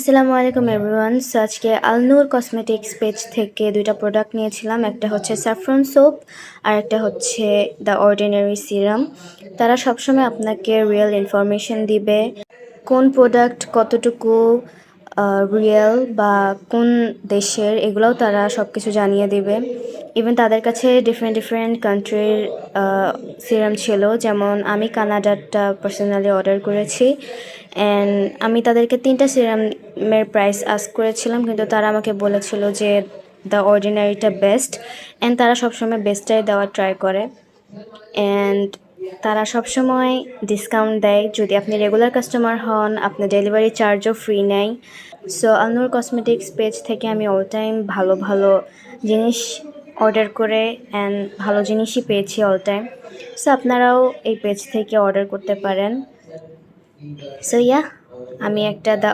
আসসালামু আলাইকুম everyone. So আজকে আলনুর কসমেটিক্স পেজ থেকে দুইটা প্রোডাক্ট নিয়েছিলাম। একটা হচ্ছে স্যাফরন সোপ আর একটা হচ্ছে দ্য অর্ডিনারি সিরাম। তারা সবসময় আপনাকে রিয়েল ইনফরমেশন দিবে, কোন প্রোডাক্ট কতটুকু রিয়েল বা কোন দেশের, এগুলোও তারা সব কিছু জানিয়ে দেবে। ইভেন তাদের কাছে ডিফারেন্ট ডিফারেন্ট কান্ট্রির সিরাম ছিল, যেমন আমি কানাডারটা পার্সোনালি অর্ডার করেছি। অ্যান্ড আমি তাদেরকে 3টা সিরামের প্রাইস আস্ক করেছিলাম, কিন্তু তারা আমাকে বলেছিল যে দ্য অর্ডিনারিটা বেস্ট। অ্যান্ড তারা সবসময় বেস্টটাই দেওয়ার ট্রাই করে। অ্যান্ড তারা সবসময় ডিসকাউন্ট দেয় যদি আপনি রেগুলার কাস্টমার হন, আপনার ডেলিভারি চার্জও ফ্রি নেয়। সো আলনুর কসমেটিক্স পেজ থেকে আমি অল টাইম ভালো ভালো জিনিস অর্ডার করে অ্যান্ড ভালো জিনিসই পেয়েছি অল টাইম। সো আপনারাও এই পেজ থেকে অর্ডার করতে পারেন। সো আমি একটা দ্য